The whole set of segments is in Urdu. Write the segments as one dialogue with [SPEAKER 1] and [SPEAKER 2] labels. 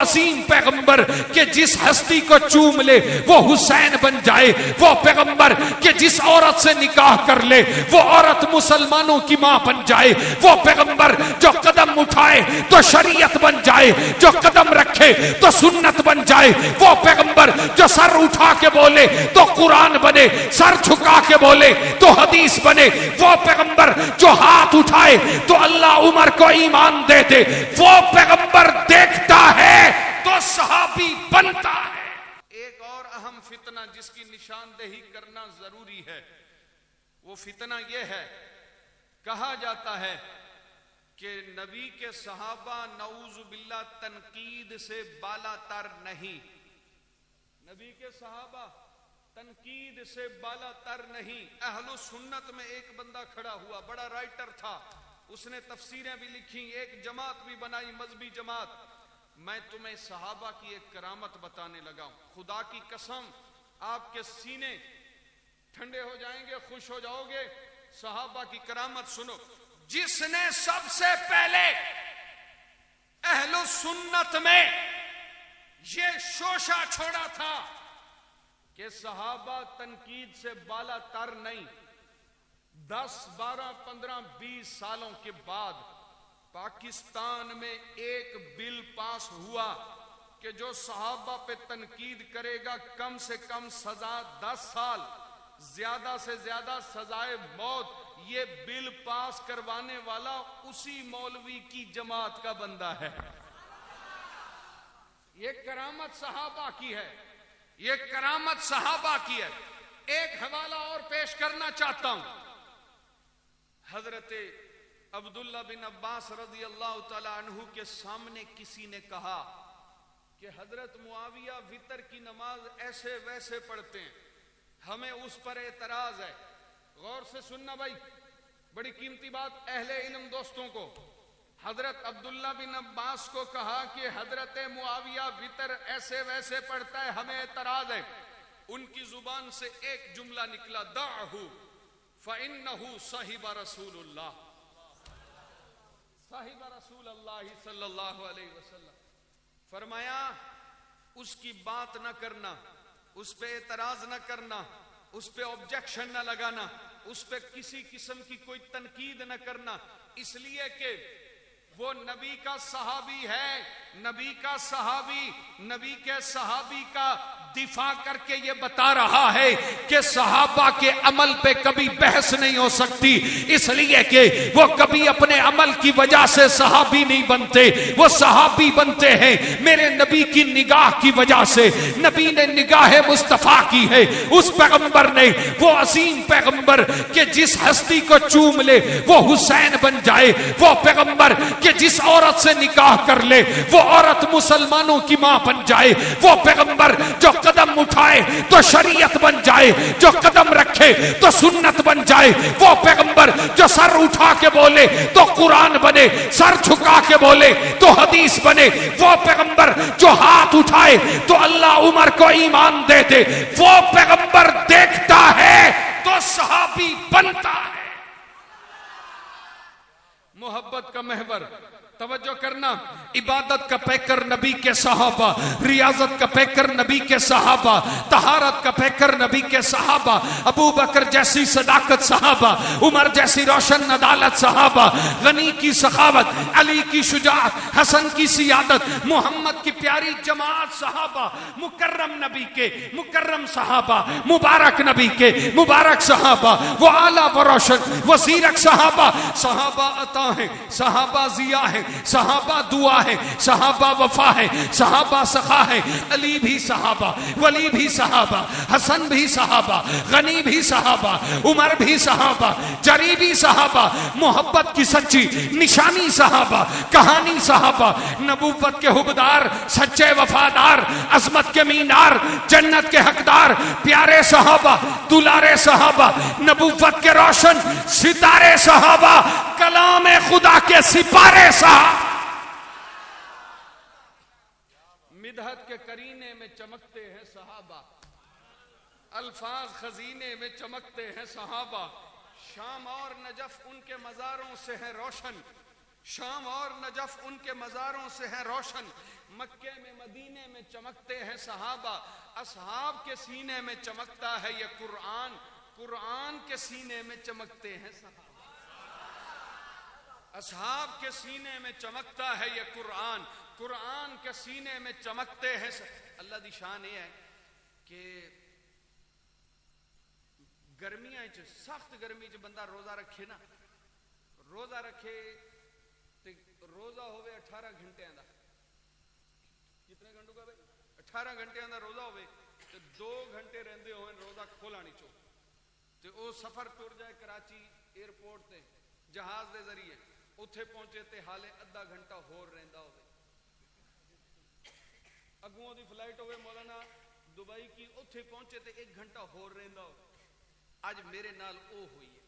[SPEAKER 1] عظیم پیغمبر کہ جس ہستی کو چوم لے وہ حسین بن جائے، وہ پیغمبر کہ جس عورت سے نکاح کر لے وہ عورت مسلمانوں کی ماں بن جائے، وہ پیغمبر جو قدم اٹھائے تو شریعت بن جائے، جو قدم رکھے تو سنت بن جائے، وہ پیغمبر جو سر اٹھا کے بولے تو قرآن بنے، سر جھکا کے بولے تو حدیث بنے، وہ پیغمبر جو ہاتھ اٹھائے تو اللہ عمر کو ایمان دے دے، وہ پیغمبر دیکھتا ہے تو صحابی بنتا ہے۔ ایک اور اہم فتنہ جس کی نشاندہی کرنا ضروری ہے، وہ فتنہ یہ ہے، کہا جاتا ہے کہ نبی کے صحابہ نعوذ باللہ تنقید سے بالا تر نہیں، نبی کے صحابہ تنقید سے بالا تر نہیں۔ اہل سنت میں ایک بندہ کھڑا ہوا، بڑا رائٹر تھا، اس نے تفسیریں بھی لکھی، ایک جماعت بھی بنائی، مذہبی جماعت۔ میں تمہیں صحابہ کی ایک کرامت بتانے لگا ہوں، خدا کی قسم آپ کے سینے ٹھنڈے ہو جائیں گے، خوش ہو جاؤ گے۔ صحابہ کی کرامت سنو۔ جس نے سب سے پہلے اہل سنت میں یہ شوشہ چھوڑا تھا کہ صحابہ تنقید سے بالا تر نہیں، 10 12 15 20 سالوں کے بعد پاکستان میں ایک بل پاس ہوا کہ جو صحابہ پہ تنقید کرے گا کم سے کم سزا 10 سال، زیادہ سے زیادہ سزائے موت۔ یہ بل پاس کروانے والا اسی مولوی کی جماعت کا بندہ ہے۔ یہ کرامت صحابہ کی ہے، یہ کرامت صحابہ کی ہے۔ ایک حوالہ اور پیش کرنا چاہتا ہوں۔ حضرت عبداللہ بن عباس رضی اللہ تعالی عنہ کے سامنے کسی نے کہا کہ حضرت معاویہ وتر کی نماز ایسے ویسے پڑھتے ہیں، ہمیں اس پر اعتراض ہے۔ غور سے سننا بھائی، بڑی قیمتی بات اہل علم دوستوں کو۔ حضرت عبداللہ بن عباس کو کہا کہ حضرت معاویہ وتر ایسے ویسے پڑھتا ہے، ہمیں اعتراض ہے۔ ان کی زبان سے ایک جملہ نکلا، دعہو فإنہ صاحب رسول اللہ، صاحب رسول اللہ صلی اللہ علیہ وسلم۔ فرمایا اس کی بات نہ کرنا، اس پہ اعتراض نہ کرنا، اس پہ آبجیکشن نہ لگانا، اس پہ کسی قسم کی کوئی تنقید نہ کرنا، اس لیے کہ وہ نبی کا صحابی ہے، نبی کا صحابی، نبی کے صحابی کا دفاع کر کے یہ بتا رہا ہے کہ صحابہ کے عمل پہ کبھی بحث نہیں ہو سکتی، اس لیے کہ وہ کبھی اپنے عمل کی وجہ سے صحابی نہیں بنتے، وہ صحابی بنتے ہیں میرے نبی کی نگاہ کی وجہ سے۔ نبی نے نگاہ مصطفیٰ کی ہے، اس پیغمبر نے، وہ عظیم پیغمبر کہ جس ہستی کو چوم لے وہ حسین بن جائے، وہ پیغمبر کہ جس عورت سے نکاح کر لے وہ عورت مسلمانوں کی ماں بن جائے، وہ پیغمبر جو قدم اٹھائے تو شریعت بن جائے، جو قدم رکھے تو سنت بن جائے، وہ پیغمبر جو سر اٹھا کے بولے تو قرآن بنے، سر جھکا کے بولے تو حدیث بنے، وہ پیغمبر جو ہاتھ اٹھائے تو اللہ عمر کو ایمان دے دے، وہ پیغمبر دیکھتا ہے تو صحابی بنتا ہے۔ محبت کا محور، توجہ کرنا، عبادت کا پیکر نبی کے صحابہ، ریاضت کا پیکر نبی کے صحابہ، طہارت کا پیکر نبی کے صحابہ، ابو بکر جیسی صداقت صحابہ، عمر جیسی روشن عدالت صحابہ، غنی کی سخاوت، علی کی شجاعت، حسن کی سیادت، محمد کی پیاری جماعت صحابہ، مکرم نبی کے مکرم صحابہ، مبارک نبی کے مبارک صحابہ، وہ اعلیٰ و روشن وہ زیرک صحابہ۔ صحابہ عطا ہیں، صحابہ ضیاء ہیں، صحابہ دعا ہے، صحابہ وفا ہے، صحابہ سخا ہے، علی بھی صحابہ، ولی بھی صحابہ، حسن بھی صحابہ، غنی بھی صحابہ، عمر بھی صحابہ، جری بھی صحابہ، محبت کی سچی نشانی صحابہ، کہانی صحابہ، نبوت کے حبدار، سچے وفادار، عظمت کے مینار، جنت کے حقدار، پیارے صحابہ، دلارے صحابہ، نبوت کے روشن ستارے صحابہ، کلام خدا کے سپارے صحابہ، مدحت کے کرینے میں چمکتے ہیں صحابہ، الفاظ خزینے میں چمکتے ہیں صحابہ، شام اور نجف ان کے مزاروں سے ہے روشن،
[SPEAKER 2] شام اور نجف ان کے مزاروں سے ہے روشن، مکے میں مدینے میں چمکتے ہیں صحابہ، اصحاب کے سینے میں چمکتا ہے یہ قرآن، قرآن کے سینے میں چمکتے ہیں صحابہ، اصحاب کے سینے میں چمکتا ہے یہ قرآن، قرآن کے سینے میں چمکتے ہیں اللہ دی شان یہ ہے کہ گرمیاں سخت گرمی چ بندہ روزہ رکھے نا، روزہ رکھے تے روزہ ہوئے 18 گھنٹے دا، کتنے گھنٹوں کا بھائی 18 گھنٹے دا روزہ ہوئے تے 2 گھنٹے رہندے ہوئے روزہ کھولا نہیں چو تے او سفر ٹر جائے کراچی ایئرپورٹ تے جہاز دے ذریعے اتھے پہنچے تے حالے ادھا گھنٹہ ہور رہندا ہوئے، اگوں دی فلائٹ ہوئے مولانا دبئی کی اتھے پہنچے تے 1 گھنٹہ ہور رہندا ہوئے، آج میرے نال او ہوئی ہے،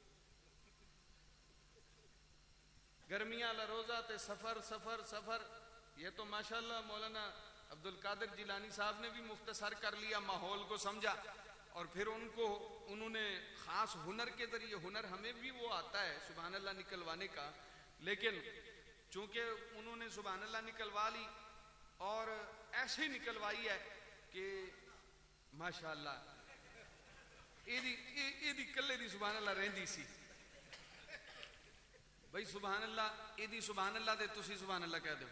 [SPEAKER 2] گرمیاں لروزہ تے سفر سفر سفر، یہ تو ماشاءاللہ مولانا عبد القادر جیلانی صاحب نے بھی مختصر کر لیا، ماحول کو سمجھا، اور پھر انہوں نے خاص ہنر کے ذریعے، ہنر ہمیں بھی وہ آتا ہے سبحان اللہ نکلوانے کا، لیکن چونکہ انہوں نے سبحان اللہ نکلوا لی اور ایسے نکلوائی ہے کہ ماشاءاللہ ایدی کلے دی سبحان اللہ رہندی سی بھائی، سبحان اللہ ایدی سبحان اللہ دے تسی سبحان اللہ کہہ دو۔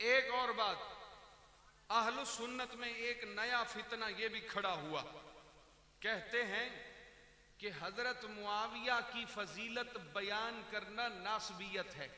[SPEAKER 2] ایک اور بات، اہل سنت میں ایک نیا فتنہ یہ بھی کھڑا ہوا، کہتے ہیں کہ حضرت معاویہ کی فضیلت بیان کرنا ناسبیت ہے۔